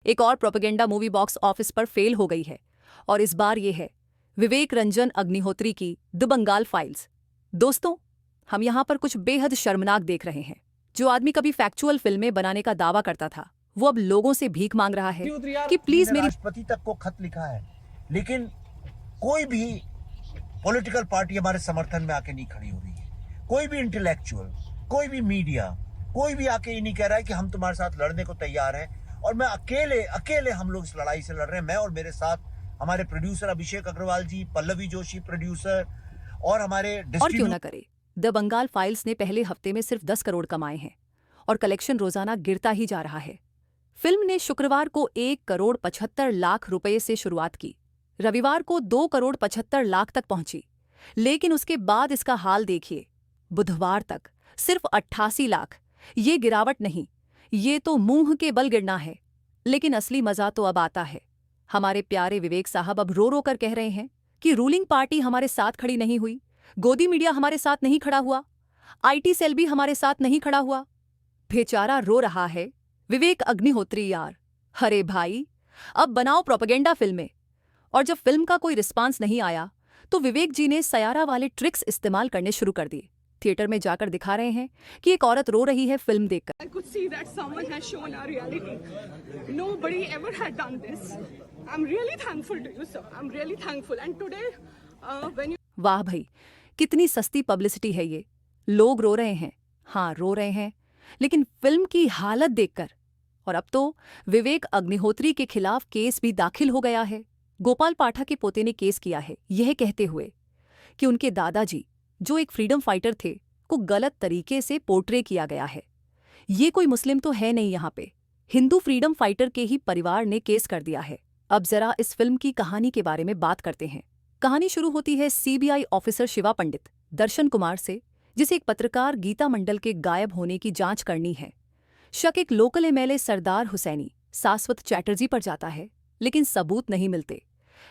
एक और propaganda movie box office पर फेल हो गई है और इस बार ये है विवेक रंजन अग्निहोत्री की द बंगाल फाइल्स। दोस्तों, हम यहाँ पर कुछ बेहद शर्मनाक देख रहे हैं। जो आदमी कभी फैक्चुअल फिल्में बनाने का दावा करता था, वो अब लोगों से भीख मांग रहा है कि प्लीज मेरी राष्ट्रपति तक को खत लिखा है, लेकिन कोई भी पॉलिटिकल पार्टी हमारे समर्थन में आके नहीं खड़ी हो रही है। कोई भी इंटेलेक्चुअल, कोई भी मीडिया, कोई भी आके ये नहीं कह रहा है कि हम तुम्हारे साथ लड़ने को तैयार हैं। और मैं अकेले हम लोग इस लड़ाई से लड़ रहे हैं। मैं और मेरे साथ हमारे प्रोड्यूसर अभिषेक अग्रवाल जी, पल्लवी जोशी प्रोड्यूसर, और हमारे और क्यों ना करे। द बंगाल फाइल्स ने पहले हफ्ते में सिर्फ 10 करोड़ कमाए हैं और कलेक्शन रोजाना गिरता ही जा रहा है। फिल्म ने शुक्रवार को 1,75,00,000 रुपए से शुरुआत की, रविवार को 2,75,00,000 तक पहुंची, लेकिन उसके बाद इसका हाल देखिए। बुधवार तक सिर्फ 88 लाख। ये गिरावट नहीं, ये तो मुंह के बल गिरना है। लेकिन असली मजा तो अब आता है। हमारे प्यारे विवेक साहब अब रो रो कर कह रहे हैं कि रूलिंग पार्टी हमारे साथ खड़ी नहीं हुई, गोदी मीडिया हमारे साथ नहीं खड़ा हुआ, आईटी सेल भी हमारे साथ नहीं खड़ा हुआ। बेचारा रो रहा है विवेक अग्निहोत्री यार। अरे भाई, अब बनाओ प्रोपेगेंडा फिल्में। और जब फिल्म का कोई रिस्पांस नहीं आया तो विवेक जी ने सयारा वाले ट्रिक्स इस्तेमाल करने शुरू कर दिए। थिएटर में जाकर दिखा रहे हैं कि एक औरत रो रही है फिल्म देखकर। I could see that someone has shown our reality. Nobody ever had done this. I'm really thankful to you, sir. I'm really thankful. And today, when you वाह भाई, कितनी सस्ती पब्लिसिटी है ये। लोग रो रहे हैं, हाँ रो रहे हैं, लेकिन फिल्म की हालत देखकर। और अब तो विवेक अग्निहोत्री के खिलाफ केस भी दाखिल हो गया है। गोपाल पाठक के पोते ने केस किया है, यह कहते हुए कि उनके दादाजी, जो एक फ्रीडम फाइटर थे, को गलत तरीके से पोर्ट्रे किया गया है। ये कोई मुस्लिम तो है नहीं यहाँ पे, हिंदू फ्रीडम फाइटर के ही परिवार ने केस कर दिया है। अब जरा इस फिल्म की कहानी के बारे में बात करते हैं। कहानी शुरू होती है सीबीआई ऑफिसर शिवा पंडित दर्शन कुमार से, जिसे एक पत्रकार गीता मंडल के गायब होने की जांच करनी है। शक एक लोकल एमएलए सरदार हुसैनी शाश्वत चैटर्जी पर जाता है, लेकिन सबूत नहीं मिलते।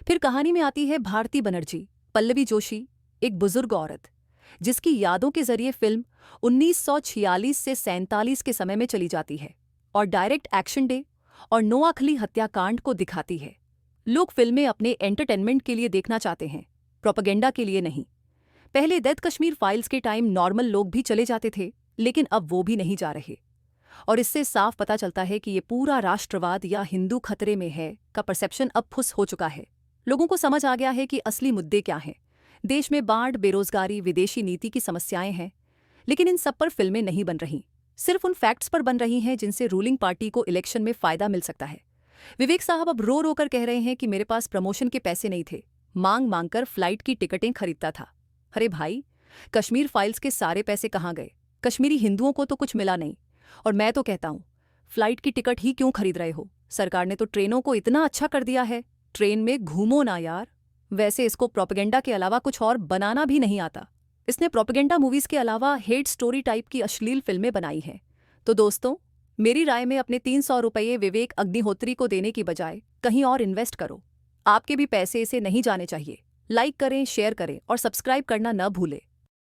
फिर कहानी में आती है भारती बनर्जी, पल्लवी जोशी, एक बुजुर्ग औरत जिसकी यादों के जरिए फिल्म 1946 से 47 के समय में चली जाती है और डायरेक्ट एक्शन डे और नोआखली हत्याकांड को दिखाती है। लोग फिल्में अपने एंटरटेनमेंट के लिए देखना चाहते हैं, प्रोपेगेंडा के लिए नहीं। पहले दैट कश्मीर फाइल्स के टाइम नॉर्मल लोग भी चले जाते थे, लेकिन अब वो भी नहीं जा रहे। और इससे साफ पता चलता है कि ये पूरा राष्ट्रवाद या हिंदू खतरे में है का परसेप्शन अब फुस हो चुका है। लोगों को समझ आ गया है कि असली मुद्दे क्या हैं। देश में बाढ़, बेरोजगारी, विदेशी नीति की समस्याएं हैं, लेकिन इन सब पर फिल्में नहीं बन रही, सिर्फ उन फैक्ट्स पर बन रही हैं जिनसे रूलिंग पार्टी को इलेक्शन में फायदा मिल सकता है। विवेक साहब अब रो रो कर कह रहे हैं कि मेरे पास प्रमोशन के पैसे नहीं थे, मांग मांग कर फ्लाइट की टिकटें खरीदता था। अरे भाई, कश्मीर फाइल्स के सारे पैसे कहाँ गए? कश्मीरी हिंदुओं को तो कुछ मिला नहीं। और मैं तो कहता हूँ, फ्लाइट की टिकट ही क्यों खरीद रहे हो? सरकार ने तो ट्रेनों को इतना अच्छा कर दिया है, ट्रेन में घूमो ना यार। वैसे इसको प्रोपेगेंडा के अलावा कुछ और बनाना भी नहीं आता। इसने प्रोपेगेंडा मूवीज के अलावा हेट स्टोरी टाइप की अश्लील फिल्में बनाई हैं। तो दोस्तों, मेरी राय में अपने 300 रुपये विवेक अग्निहोत्री को देने की बजाय कहीं और इन्वेस्ट करो। आपके भी पैसे इसे नहीं जाने चाहिए। लाइक करें, शेयर करें और सब्सक्राइब करना न भूलें।